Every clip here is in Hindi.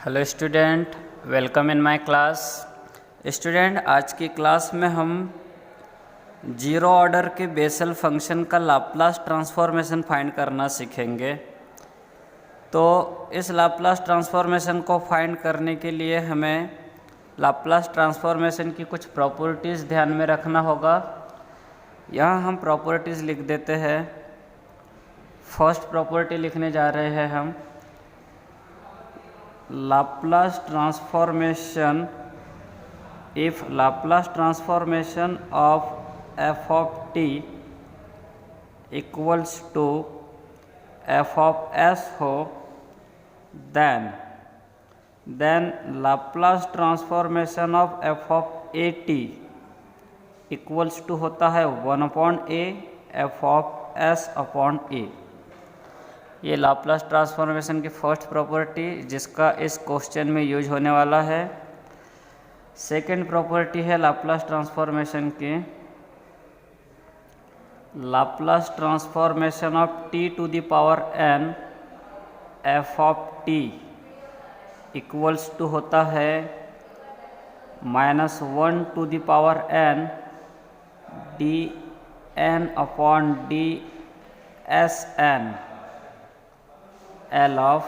Hello student, welcome in my class. Student, आज की क्लास में हम जीरो ऑर्डर के बेसल फंक्शन का लाप्लास ट्रांसफॉर्मेशन फाइंड करना सीखेंगे। तो इस लाप्लास ट्रांसफॉर्मेशन को फाइंड करने के लिए हमें लाप्लास ट्रांसफॉर्मेशन की कुछ प्रॉपर्टीज़ ध्यान में रखना होगा। यहाँ हम प्रॉपर्टीज़ लिख देते हैं। फर्स्ट प्रॉपर्टी लिखने जा रहे हैं हम, Laplace transformation if Laplace transformation of f of t equals to f of s हो, then Laplace transformation of f of a t equals to होता है 1/a f of s upon a। ये लाप्लास ट्रांसफॉर्मेशन की फर्स्ट प्रॉपर्टी जिसका इस क्वेश्चन में यूज होने वाला है। सेकंड प्रॉपर्टी है लाप्लास ट्रांसफॉर्मेशन की, Laplace transformation of t to the power n f of t equals to होता है -1 to the power n dn upon dsn L of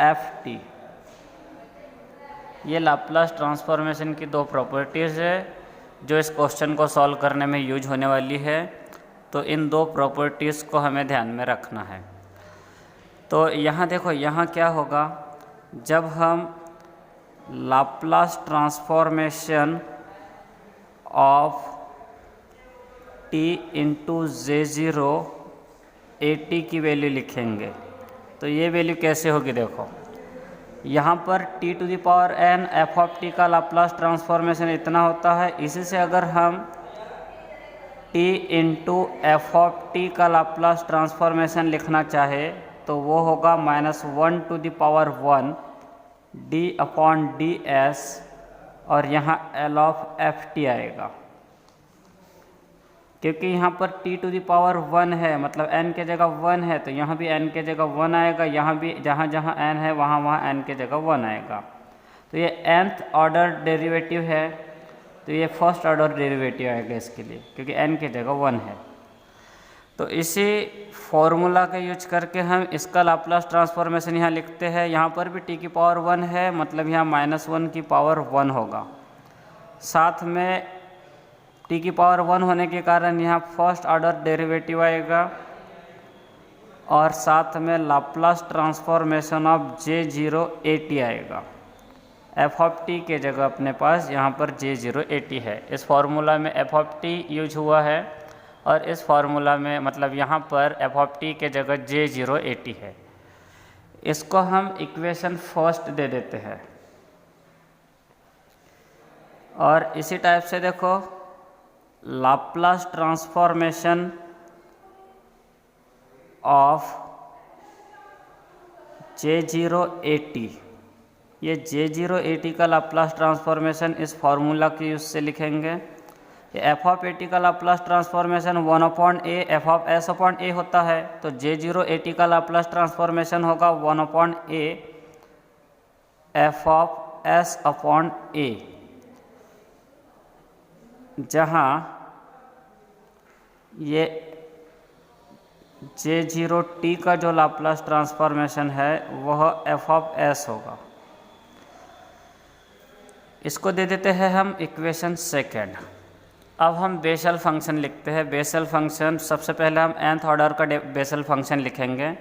F T. ये लाप्लास ट्रांसफॉर्मेशन की दो प्रॉपर्टीज़ है जो इस क्वेश्चन को सॉल्व करने में यूज होने वाली है। तो इन दो प्रॉपर्टीज़ को हमें ध्यान में रखना है। तो यहाँ देखो, यहाँ क्या होगा, जब हम Laplace transformation of t into J0 AT की वैल्यू लिखेंगे तो ये वैल्यू कैसे होगी। देखो, यहाँ पर t to the power n f of t का लाप्लास ट्रांसफॉर्मेशन इतना होता है। इसी से अगर हम t into F of t का लाप्लास ट्रांसफॉर्मेशन लिखना चाहे तो वो होगा -1 to the power 1 d upon ds और यहाँ L ऑफ एफ टी आएगा। क्योंकि यहाँ पर t टू द पावर 1 है, मतलब n के जगह 1 है, तो यहाँ भी n के जगह 1 आएगा। यहाँ भी जहाँ जहाँ n है वहाँ n के जगह 1 आएगा। तो ये nth ऑर्डर डेरिवेटिव है, तो ये फर्स्ट ऑर्डर डेरिवेटिव आएगा इसके लिए, क्योंकि n के जगह 1 है। तो इसी फॉर्मूला का यूज करके हम इसका लाप्लास ट्रांसफॉर्मेशन यहाँ लिखते हैं। यहाँ पर भी t की पावर 1 है, मतलब यहाँ -1 की पावर 1 होगा। साथ में t की पावर 1 होने के कारण यहाँ फर्स्ट ऑर्डर डेरिवेटिव आएगा और साथ में Laplace transformation of J0 AT आएगा। f ऑफ t के जगह अपने पास यहाँ पर J0 AT है। इस फार्मूला में f ऑफ t यूज हुआ है और इस फार्मूला में मतलब यहाँ पर f ऑफ t के जगह J0 AT है। इसको हम इक्वेशन फर्स्ट दे देते हैं। और इसी टाइप से देखो, Laplace transformation of J0 AT, ये J0 AT का लाप्लास ट्रांसफॉर्मेशन इस फार्मूला के यूज से लिखेंगे। ये f ऑफ AT का Laplace transformation 1/a f of s upon a होता है, तो J0 AT का लाप्लास ट्रांसफॉर्मेशन होगा 1/a f of s upon a, जहाँ ये J0 t का जो लाप्लास ट्रांसफॉर्मेशन है वह f ऑफ s होगा। इसको दे देते हैं हम इक्वेशन सेकेंड। अब हम बेसल फंक्शन लिखते हैं। बेसल फंक्शन, सबसे पहले हम nth ऑर्डर का बेसल फंक्शन लिखेंगे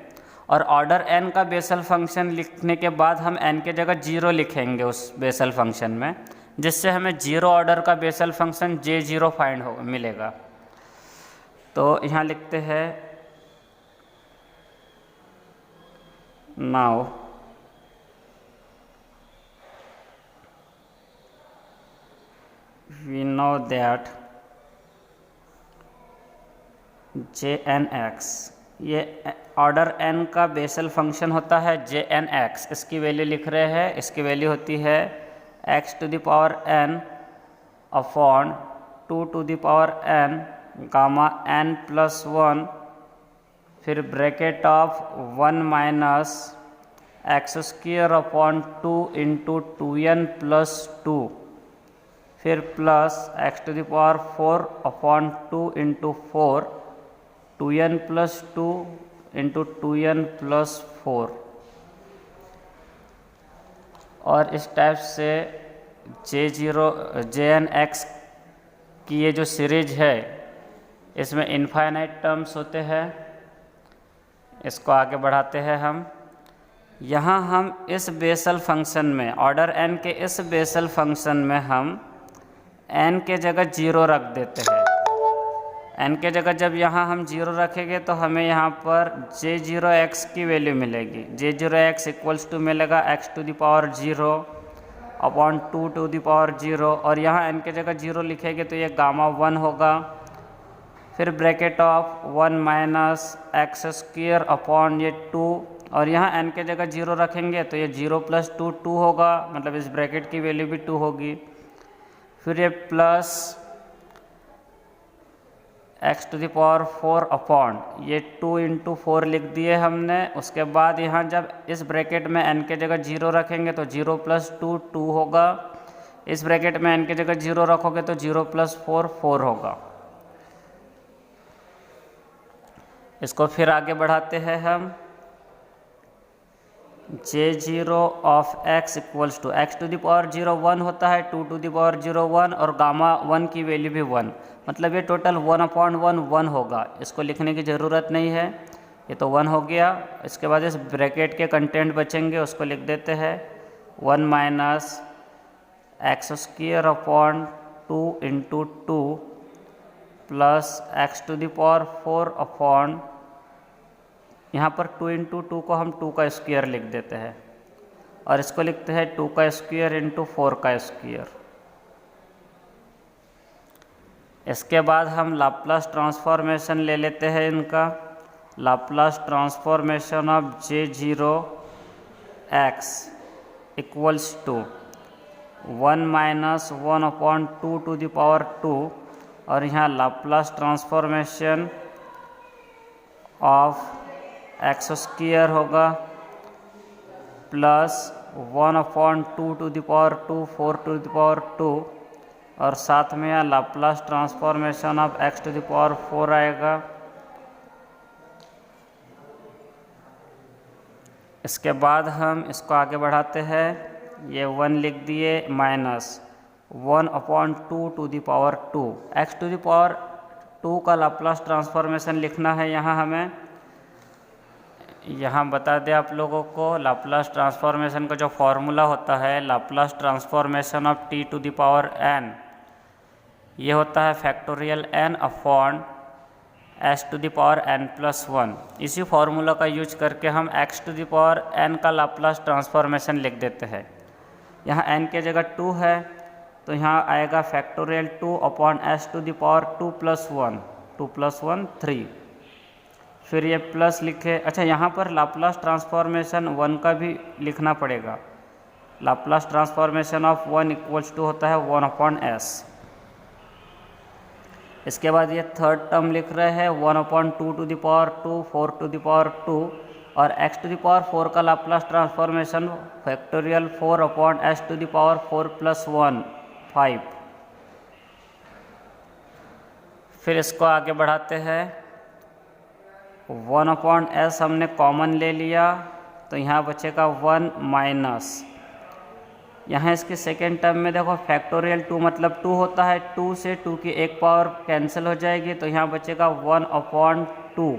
और ऑर्डर n का बेसल फंक्शन लिखने के बाद हम n के जगह 0 लिखेंगे उस बेसल फंक्शन में, जिससे हमें जीरो ऑर्डर का बेसल फंक्शन J0 फाइंड हो मिलेगा। तो यहाँ लिखते हैं, now we know that Jnx, ये ऑर्डर n का बेसल फंक्शन होता है Jnx। इसकी वैल्यू लिख रहे हैं, इसकी वैल्यू होती है x to the power n upon 2 to the power n gamma n plus 1, फिर bracket of 1 minus x square upon 2 into 2n plus 2, फिर plus x to the power 4 upon 2 into 4, 2n plus 2 into 2n plus 4। और इस टाइप से Jn(x) की ये जो सीरीज है इसमें इनफाइनाइट टर्म्स होते हैं। इसको आगे बढ़ाते हैं हम। यहाँ हम इस बेसल फंक्शन में, ऑर्डर n के इस बेसल फंक्शन में हम n के जगह 0 रख देते हैं। n के जगह जब यहाँ हम 0 रखेंगे तो हमें यहाँ पर J0(x) की वैल्यू मिलेगी। J0(x) इक्वल्स टू मिलेगा x to the power 0 upon 2 to the power 0, और यहाँ n के जगह 0 लिखेंगे तो ये गामा 1 होगा। फिर bracket of 1 minus x square upon ये 2, और यहाँ n के जगह 0 रखेंगे तो ये 0 प्लस 2 2 होगा, मतलब इस ब्रैकेट की वैल्यू भी 2 होगी। फिर ये plus x to the power 4 upon ये 2 इंटू 4 लिख दिए हमने। उसके बाद यहाँ जब इस ब्रैकेट में n के जगह 0 रखेंगे तो 0 प्लस 2 2 होगा। इस ब्रैकेट में n के जगह 0 रखोगे तो 0 प्लस 4 4 होगा। इसको फिर आगे बढ़ाते हैं हम। J0 of x equals to x to the power 0 1 होता है, 2 टू द पावर 0 1, और गामा 1 की वैल्यू भी 1, मतलब ये टोटल 1/1 1 होगा। इसको लिखने की ज़रूरत नहीं है, ये तो 1 हो गया। इसके बाद इस ब्रैकेट के कंटेंट बचेंगे, उसको लिख देते हैं 1 minus x square upon 2 into 2 plus x to the power 4 upon, यहाँ पर 2 इंटू 2 को हम 2 का स्क्वायर लिख देते हैं, और इसको लिखते हैं 2 का स्क्वायर इंटू 4 का स्क्वायर। इसके बाद हम लाप्लास ट्रांसफॉर्मेशन ले लेते हैं इनका। Laplace transformation of J0(x) equals to 1 minus 1 upon 2 to the power 2, और यहाँ Laplace transformation of x square होगा plus 1 upon 2 to the power 2 4 to the power 2, और साथ में यहाँ Laplace transformation of x to the power 4 आएगा। इसके बाद हम इसको आगे बढ़ाते हैं। ये 1 लिख दिए minus 1 upon 2 to the power 2, x to the power 2 का लाप्लास ट्रांसफॉर्मेशन लिखना है यहाँ हमें। यहाँ बता दें आप लोगों को, लाप्लास ट्रांसफॉर्मेशन का जो फॉर्मूला होता है, Laplace transformation of t to the power n, ये होता है factorial n upon s to the power n plus 1। इसी फार्मूला का यूज करके हम x to the power n का लाप्लास ट्रांसफॉर्मेशन लिख देते हैं। यहाँ n के जगह 2 है तो यहाँ आएगा factorial 2 upon s to the power 2 plus 1, 2 plus 1 3। फिर ये प्लस लिखे। अच्छा, यहाँ पर लाप्लास ट्रांसफॉर्मेशन 1 का भी लिखना पड़ेगा। Laplace transformation of 1 equals to होता है 1 अपॉन s। इसके बाद ये थर्ड टर्म लिख रहे हैं 1 upon 2 to the power 2 4 to the power 2, और x टू द पावर 4 का Laplace transformation factorial 4 upon s to the power 4 plus 1 5। फिर इसको आगे बढ़ाते हैं। 1 अपॉन s हमने कॉमन ले लिया तो यहाँ बचेगा 1 माइनस, यहाँ इसके सेकेंड टर्म में देखो फैक्टोरियल 2 मतलब 2 होता है, 2 से 2 की एक पावर कैंसिल हो जाएगी तो यहाँ बचेगा 1 अपॉन 2,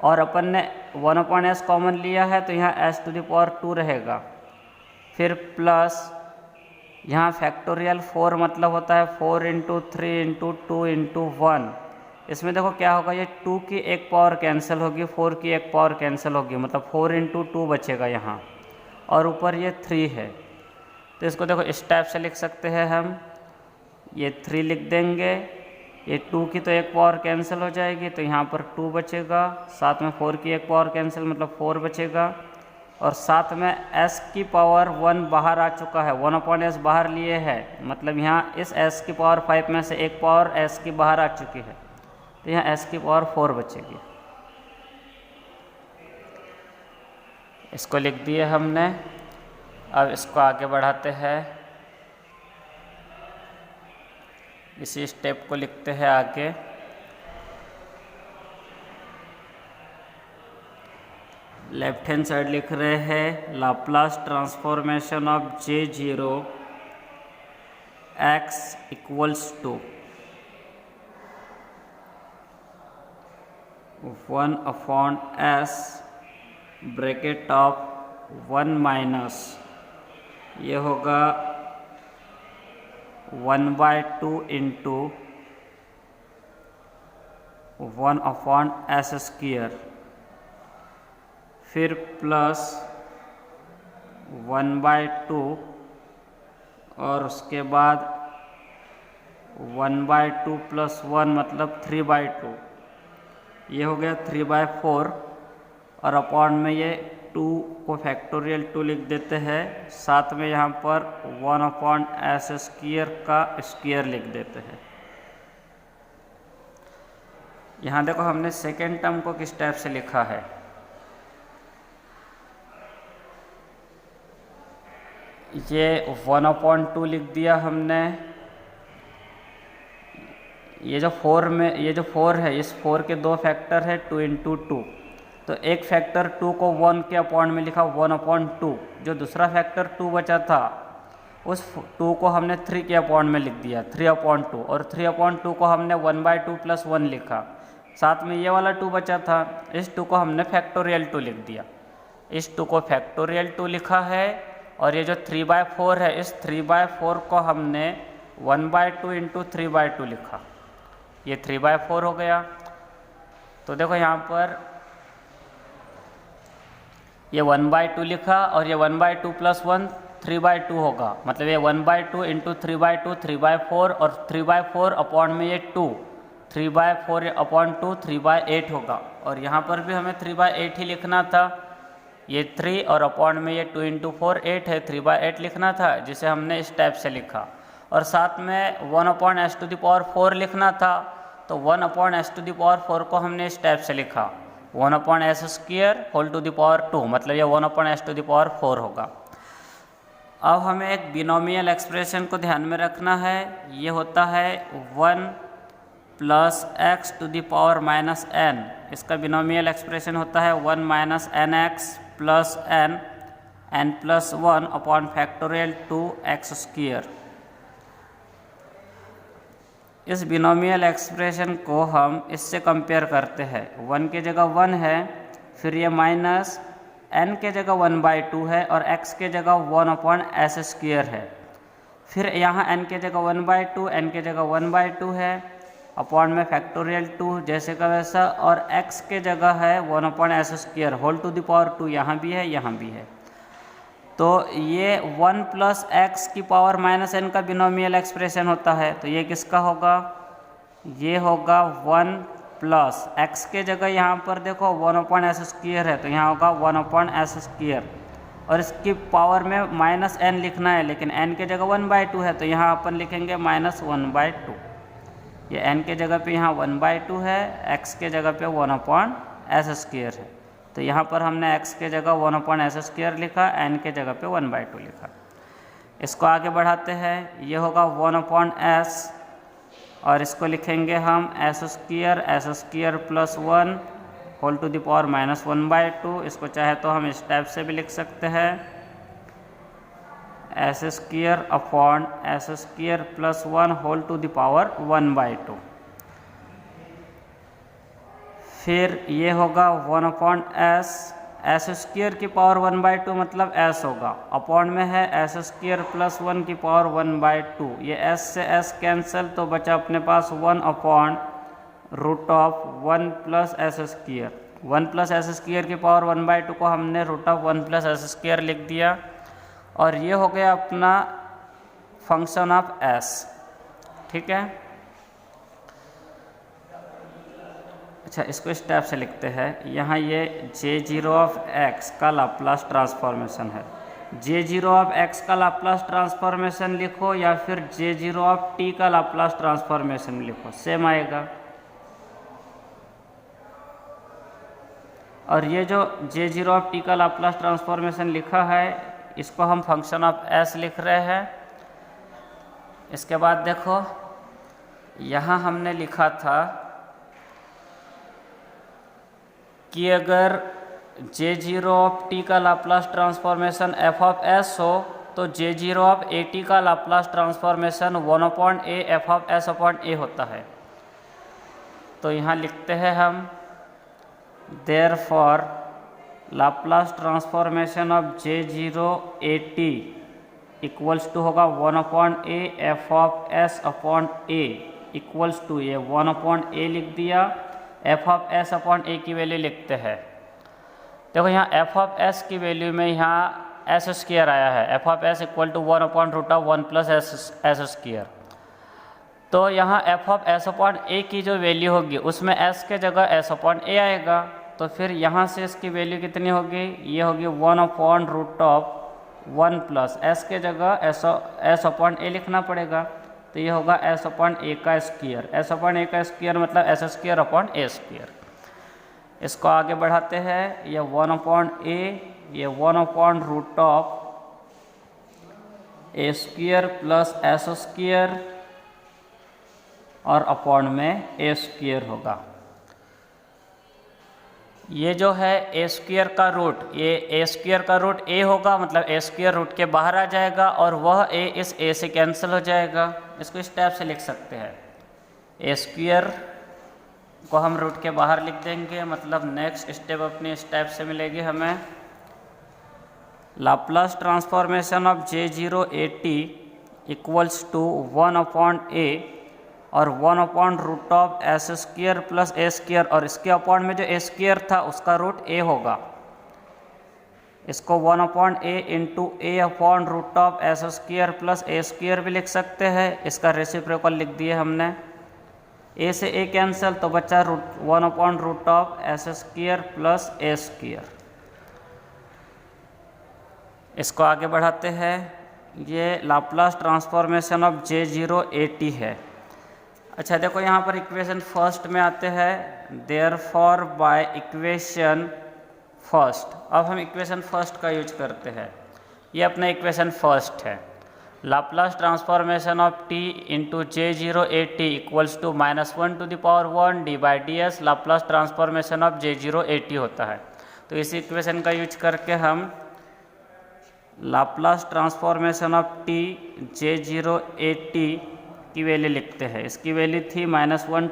और अपन ने 1 अपॉन s कॉमन लिया है तो यहाँ s टू द पावर 2 रहेगा। फिर प्लस यहाँ फैक्टोरियल 4 मतलब होता है 4 इंटू 3 इंटू 2 इंटू 1। इसमें देखो क्या होगा, ये 2 की एक पावर कैंसिल होगी, 4 की एक पावर कैंसिल होगी, मतलब 4 इंटू 2 बचेगा यहाँ, और ऊपर ये 3 है। तो इसको देखो इस टाइप से लिख सकते हैं हम, ये 3 लिख देंगे, ये 2 की तो एक पावर कैंसिल हो जाएगी तो यहाँ पर 2 बचेगा, साथ में 4 की एक पावर कैंसिल मतलब 4 बचेगा, और साथ में s की पावर 1 बाहर आ चुका है, 1 अपॉन s बाहर लिए है, मतलब यहाँ इस s की पावर 5 में से एक पावर s की बाहर आ चुकी है तो यहाँ s की पावर 4 बचेगी। इसको लिख दिए हमने। अब इसको आगे बढ़ाते हैं, इसी स्टेप को लिखते हैं आगे। लेफ्ट हैंड साइड लिख रहे हैं Laplace transformation of J0 x equals to 1/s bracket of 1 minus, ये होगा 1/2 इंटू 1/s स्क्वायर, फिर प्लस 1/2 और उसके बाद 1/2 प्लस 1 मतलब 3/2, ये हो गया 3/4 और अपॉन में ये 2 को फैक्टोरियल 2 लिख देते हैं, साथ में यहाँ पर 1/s स्क्वायर का स्क्वायर लिख देते हैं। यहाँ देखो हमने सेकेंड टर्म को किस टाइप से लिखा है, ये 1/2 लिख दिया हमने। ये जो 4 है, इस 4 के 2 फैक्टर है 2 × 2, तो एक फैक्टर 2 को 1 के अपॉन में लिखा 1/2, जो दूसरा फैक्टर 2 बचा था उस 2 को हमने 3 के अपॉन में लिख दिया 3/2, और 3/2 को हमने 1/2 प्लस 1 लिखा, साथ में ये वाला 2 बचा था, इस 2 को हमने फैक्टोरियल 2 लिख दिया। इस 2 को फैक्टोरियल 2 लिखा है, और ये जो 3/4 है, इस 3/4 को हमने 1/2 इंटू 3/2 लिखा, ये 3/4 हो गया। तो देखो यहाँ पर ये 1/2 लिखा और ये 1/2 प्लस 1 3/2 होगा, मतलब ये 1/2 इंटू 3/2 3/4 और 3/4 अपॉन में ये 2, 3/4 अपॉन 2 3/8 होगा, और यहाँ पर भी हमें 3/8 ही लिखना था। ये 3 और अपॉन में ये 2 × 4 8 है, 3/8 लिखना था, जिसे हमने इस टाइप से लिखा, और साथ में 1/s⁴ लिखना था, तो 1/s⁴ को हमने इस टाइप से लिखा 1/s²² मतलब ये 1/s⁴ होगा। अब हमें एक बिनोमियल एक्सप्रेशन को ध्यान में रखना है, ये होता है 1 + x⁻⁻n, इसका बिनोमियल एक्सप्रेशन होता है 1 - nx + n + 1 upon factorial 2x²। इस बिनोमियल एक्सप्रेशन को हम इससे कंपेयर करते हैं, 1 की जगह 1 है, फिर ये माइनस n के जगह 1/2 है और x के जगह 1/s² है, फिर यहाँ n के जगह 1/2, n के जगह 1/2 है, अपॉन में फैक्टोरियल 2 जैसे का वैसा, और x के जगह है 1/s² whole to the power 2, यहाँ भी है यहाँ भी है। तो ये 1 + x⁻⁻n का बिनोमियल एक्सप्रेशन होता है, तो ये किसका होगा, ये होगा 1 + x के जगह यहाँ पर देखो 1/s² है, तो यहाँ होगा 1/s², और इसकी पावर में -n लिखना है, लेकिन n के जगह 1/2 है, तो यहाँ अपन लिखेंगे -1/2। ये n के जगह पे यहाँ 1/2 है, x के जगह पे 1/s² है, तो यहाँ पर हमने x के जगह 1/s² लिखा, n के जगह पे 1/2 लिखा। इसको आगे बढ़ाते हैं, ये होगा 1/s, और इसको लिखेंगे हम s² + 1 whole to the power -1/2। इसको चाहे तो हम इस टाइप से भी लिख सकते हैं, s² upon s² + 1 whole to the power 1/2। फिर ये होगा 1/s, s² की पावर 1/2 मतलब s होगा, अपॉन में है s² + 1 की पावर 1/2, ये s से s कैंसिल, तो बचा अपने पास 1/√1 + s²। 1 + s² की पावर 1/2 को हमने √1 + s² लिख दिया, और ये हो गया अपना फंक्शन ऑफ s। ठीक है, अच्छा इसको इस टाइप से लिखते हैं, यहाँ ये J0 का लाप्लास ट्रांसफॉर्मेशन है, J0 का लाप्लास ट्रांसफॉर्मेशन लिखो या फिर J0 का लाप्लास ट्रांसफॉर्मेशन लिखो, सेम आएगा। और ये जो J0 ऑफ टी का लाप्लास ट्रांसफॉर्मेशन लिखा है इसको हम फंक्शन ऑफ S लिख रहे हैं। इसके बाद देखो यहाँ हमने लिखा था कि अगर J0 ऑफ टी का Laplace transformation f of S हो तो J0 ऑफ AT का Laplace transformation 1/a f of S upon a होता है। तो यहाँ लिखते हैं हम therefore Laplace transformation of J0 AT equals to होगा 1/a f of S upon a equals to ये 1/a लिख दिया, f of S upon a की वैल्यू लिखते हैं। देखो यहाँ f ऑफ S की वैल्यू में यहाँ एस स्क्वायर आया है, f of S equal to 1/√1 plus S square. तो यहाँ f of S upon a की जो वैल्यू होगी उसमें s के जगह s अपॉन a आएगा। तो फिर यहाँ से इसकी वैल्यू कितनी होगी, ये होगी 1/√1 प्लस s के जगह s अपॉन a लिखना पड़ेगा। तो ये होगा s अपॉन a का स्क्वायर, s अपॉन a का स्क्वायर मतलब s square upon a square. इसको आगे बढ़ाते हैं, ये 1/a ये 1/√a square plus s square और अपॉन में a स्क्वायर होगा। ये जो है a स्क्वायर का रूट, ये a स्क्वायर का रूट a होगा मतलब a स्क्वायर रूट के बाहर आ जाएगा और वह a इस a से कैंसिल हो जाएगा। इसको इस टाइप से लिख सकते हैं, a स्क्वायर को हम रूट के बाहर लिख देंगे, मतलब नेक्स्ट स्टेप अपनी इस टाइप से मिलेगी हमें। Laplace transformation of J0 AT equals to 1/a और 1/√ऑफ S square plus a square, और इसके अपॉन में जो a स्क्वायर था उसका रूट a होगा। इसको 1/a into a upon √of S square plus a square भी लिख सकते हैं। इसका रेसिप्रोकल लिख दिए हमने, a से a कैंसिल तो बचा 1/√ऑफ S square plus a square. इसको आगे बढ़ाते हैं, ये Laplace transformation of J0 AT है। अच्छा देखो यहाँ पर इक्वेशन फर्स्ट में आते हैं, देयरफॉर बाय इक्वेशन फर्स्ट। अब हम इक्वेशन फर्स्ट का यूज करते हैं, ये अपना इक्वेशन फर्स्ट है। Laplace transformation of t into J0 AT equals to -1 d/ds Laplace transformation of J0 AT होता है। तो इस इक्वेशन का यूज करके हम Laplace transformation of t J0 AT की वैल्यू लिखते हैं। इसकी वैल्यू थी -1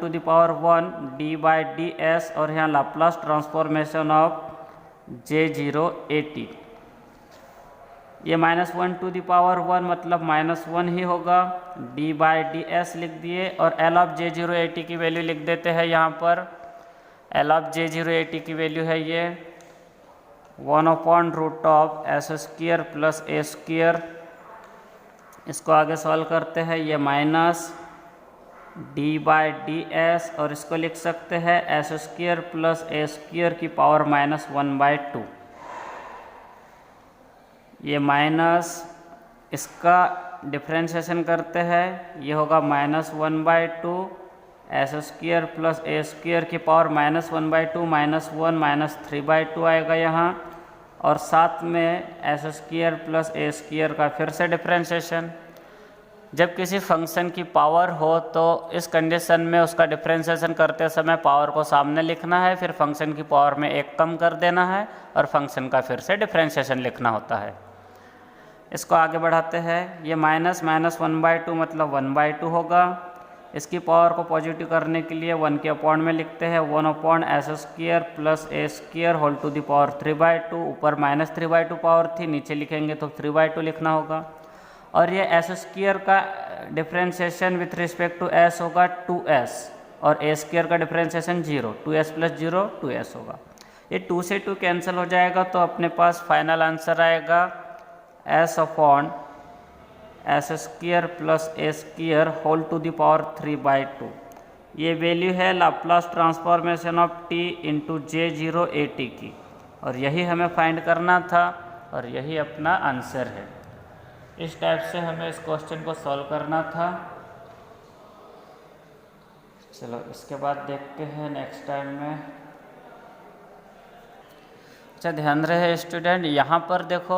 d/ds और यहाँ Laplace transformation of J0 AT, ये -1 मतलब -1 ही होगा, d/ds लिख दिए और L ऑफ J0 AT की वैल्यू लिख देते हैं। यहाँ पर L ऑफ J0 AT की वैल्यू है ये 1/√ऑफ S square plus a square. इसको आगे सॉल्व करते हैं, ये माइनस d/ds और इसको लिख सकते हैं S square plus a square की पावर -1/2। ये माइनस, इसका डिफ्रेंशिएशन करते हैं, ये होगा -1/2 S square plus a square की पावर -1/2 -1 -3/2 आएगा यहाँ, और साथ में S square plus a square का फिर से डिफ्रेंशिएशन। जब किसी फंक्शन की पावर हो तो इस कंडीशन में उसका डिफ्रेंशिएशन करते समय पावर को सामने लिखना है, फिर फंक्शन की पावर में एक कम कर देना है और फंक्शन का फिर से डिफ्रेंशिएशन लिखना होता है। इसको आगे बढ़ाते हैं, ये -1/2 मतलब 1/2 होगा। इसकी पावर को पॉजिटिव करने के लिए 1 के अपॉन में लिखते हैं 1/S square plus a square whole to the power 3/2। ऊपर -3/2 पावर थी, नीचे लिखेंगे तो 3/2 लिखना होगा। और ये S स्क्वायर का differentiation with respect to S होगा 2S और a स्क्वायर का डिफ्रेंशिएशन 0, 2S प्लस 0 2S होगा। ये 2 से 2 कैंसिल हो जाएगा तो अपने पास फाइनल आंसर आएगा S upon S square plus a square whole to the power 3/2। ये वैल्यू है Laplace transformation of t into J0 AT की, और यही हमें फाइंड करना था और यही अपना आंसर है। इस टाइप से हमें इस क्वेश्चन को सॉल्व करना था। चलो इसके बाद देखते हैं नेक्स्ट टाइम में। अच्छा ध्यान रहे स्टूडेंट, यहाँ पर देखो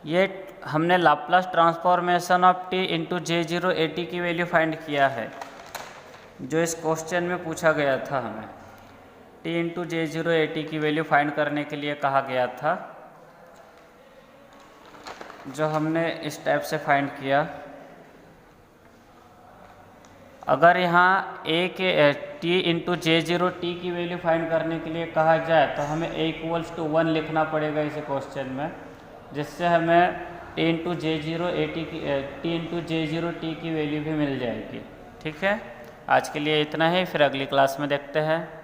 ये हमने Laplace transformation of T into J0AT की वैल्यू फाइंड किया है, जो इस क्वेश्चन में पूछा गया था। हमें टी इंटू J0AT की वैल्यू फाइंड करने के लिए कहा गया था, जो हमने इस टाइप से फाइंड किया। अगर यहाँ ए के टी इंटू J0T की वैल्यू फाइंड करने के लिए कहा जाए तो हमें A=1 लिखना पड़ेगा इस क्वेश्चन में, जिससे हमें टी इंटू J0T की वैल्यू भी मिल जाएगी। ठीक है, आज के लिए इतना ही, फिर अगली क्लास में देखते हैं।